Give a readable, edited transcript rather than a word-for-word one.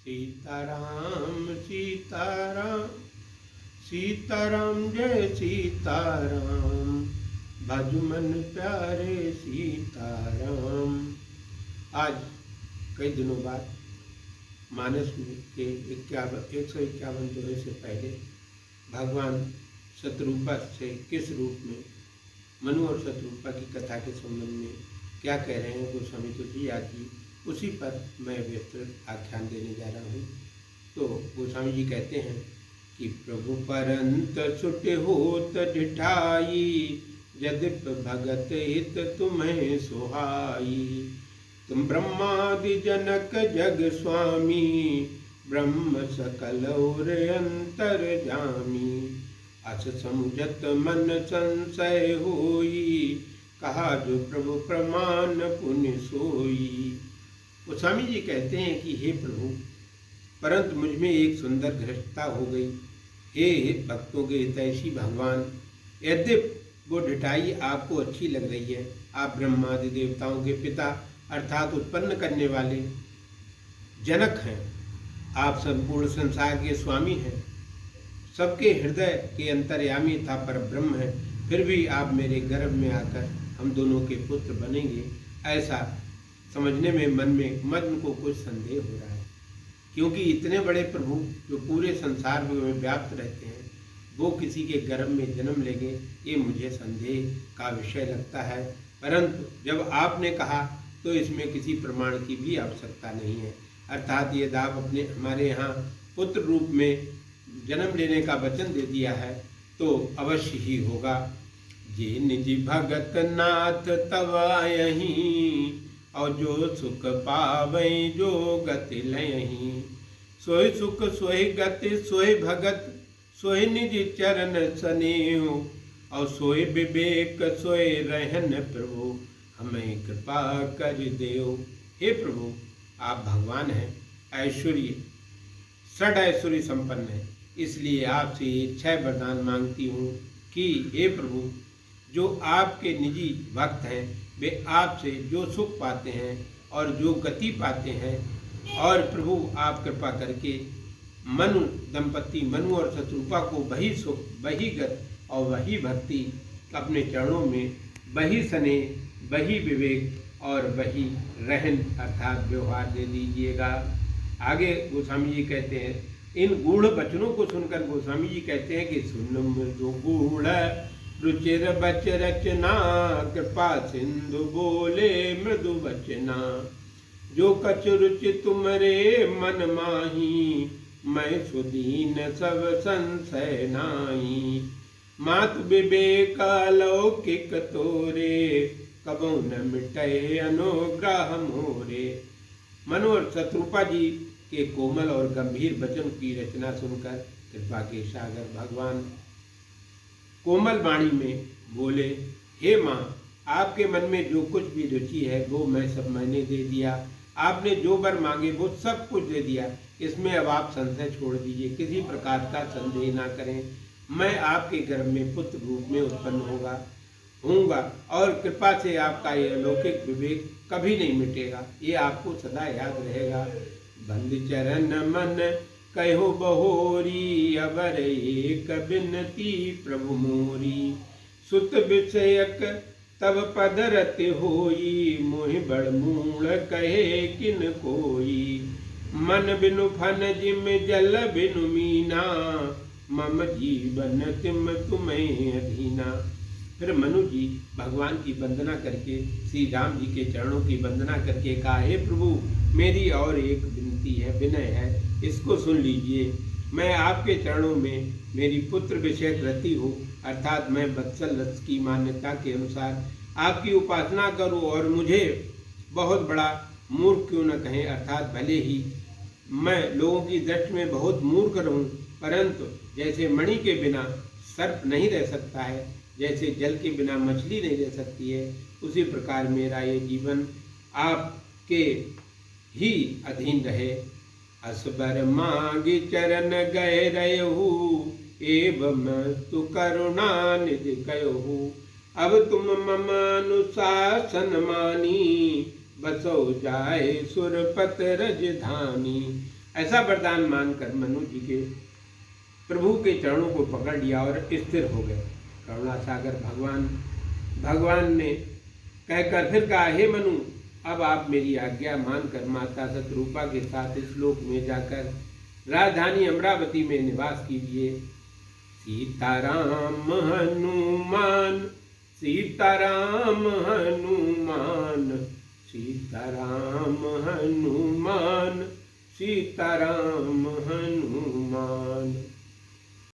सीताराम सीताराम सीताराम जय सीताराम, भज मन प्यारे सीताराम। आज कई दिनों बाद मानस के 151 दोहे से पहले भगवान शत्रुपा से किस रूप में मनु और शत्रुपा की कथा के संबंध में क्या कह रहे हैं गोस्वामी तुलसीदास जी, उसी पर मैं विस्तृत आख्यान देने जा रहा हूँ। तो गोस्वामी जी कहते हैं कि प्रभु परंत सुट होत डिठाई, यद्यप भगत हित तुम्हें सुहाई। तुम ब्रह्मादि जनक जग स्वामी, ब्रह्म सकल और अंतर जामी। अस समुझत मन संशय होई, कहा जो प्रभु प्रमाण पुण्य सोई। गोस्वामी जी कहते हैं कि हे प्रभु, परंतु मुझ में एक सुंदर घृष्टता हो गई। हे भक्तों के हितैषी भगवान, यद्यप वो ढिठाई आपको अच्छी लग रही है, आप ब्रह्मादि देवताओं के पिता अर्थात उत्पन्न करने वाले जनक हैं, आप संपूर्ण संसार के स्वामी हैं, सबके हृदय के अंतर्यामी था पर ब्रह्म है, फिर भी आप मेरे गर्भ में आकर हम दोनों के पुत्र बनेंगे, ऐसा समझने में मन को कुछ संदेह हो रहा है। क्योंकि इतने बड़े प्रभु जो पूरे संसार में व्याप्त रहते हैं, वो किसी के गर्भ में जन्म लेंगे, ये मुझे संदेह का विषय लगता है। परंतु जब आपने कहा तो इसमें किसी प्रमाण की भी आवश्यकता नहीं है। अर्थात ये आप अपने हमारे यहाँ पुत्र रूप में जन्म लेने का वचन दे दिया है तो अवश्य ही होगा। जे निज भगत नाथ तव आयहीं, और जो सुख पावै जो गति लयहीं। सोई सुख सोई गति सोई भगत, सोई निज चरण स्नेह। और सोई विवेक सोई रहन प्रभु, हमें कृपा कर देव। हे प्रभु, आप भगवान हैं, ऐश्वर्य षड ऐश्वर्य संपन्न है, इसलिए आपसे ये 6 वरदान मांगती हूँ कि हे प्रभु, जो आपके निजी भक्त हैं वे आपसे जो सुख पाते हैं और जो गति पाते हैं, और प्रभु आप कृपा करके मनु दंपति मनु और शत्रुपा को वही सुख, वही गत और वही भक्ति अपने चरणों में, वही स्नेह, वही विवेक और वही रहन अर्थात व्यवहार दे दीजिएगा। आगे गोस्वामी जी कहते हैं, इन गूढ़ वचनों को सुनकर गोस्वामी जी कहते हैं कि सुन मृदु गूढ़ रुचिर बच रचना, कृपा सिंधु बोले मृदु बचना। जो कछ रुचि तुमरे मन माही, मैं सुदीन सब संशय नाई। मात विवेक अलौकिक तोरे, कबो न मिटे अनुग्रह मोरे। मनु और शत्रुपा जी के कोमल और गंभीर वचन की रचना सुनकर कृपा के सागर भगवान कोमल वाणी में बोले, हे माँ, आपके मन में जो कुछ भी रुचि है वो मैं सब मैंने दे दिया। आपने जो वर मांगे वो सब कुछ दे दिया, इसमें अब आप संशय छोड़ दीजिए, किसी प्रकार का संदेह ना करें। मैं आपके गर्भ में पुत्र रूप में उत्पन्न होऊंगा और कृपा से आपका ये अलौकिक विवेक कभी नहीं मिटेगा, ये आपको सदा याद रहेगा। बंद चरण मन कहो बहोरी, अवर एक बिनती प्रभु मोरी। सुत विषयक तब पद रत होई, मोहि बड़ मूढ़ कहे किन कोई। मन बिनु फन जिम जल बिनु मीना, मम जीवन तिम तुम्हें अधीना। फिर मनु जी भगवान की वंदना करके श्री राम जी के चरणों की वंदना करके कहा, हे प्रभु, मेरी और एक विनती है, विनय है, इसको सुन लीजिए। मैं आपके चरणों में मेरी पुत्र विषयक रति हूँ, अर्थात मैं वत्सल रस की मान्यता के अनुसार आपकी उपासना करूँ और मुझे बहुत बड़ा मूर्ख क्यों न कहें, अर्थात भले ही मैं लोगों की दृष्टि में बहुत मूर्ख रहूँ, परंतु जैसे मणि के बिना सर्प नहीं रह सकता है, जैसे जल के बिना मछली नहीं रह सकती है, उसी प्रकार मेरा ये जीवन आपके ही अधीन रहे। असबर मांगी चरण गए रहू, एवं तु करुणा निधि कयहु। अब तुम मम अनुशासन मानी, बसो जाए सुरपत रजधानी। ऐसा वरदान मानकर मनु जी के प्रभु के चरणों को पकड़ लिया और स्थिर हो गए। करुणा सागर भगवान ने कहकर फिर कहा, हे मनु, अब आप मेरी आज्ञा मानकर माता शतरूपा के साथ इस लोक में जाकर राजधानी अमरावती में निवास कीजिए। सीताराम हनुमान, सीताराम हनुमान, सीताराम हनुमान, सीताराम हनुमान।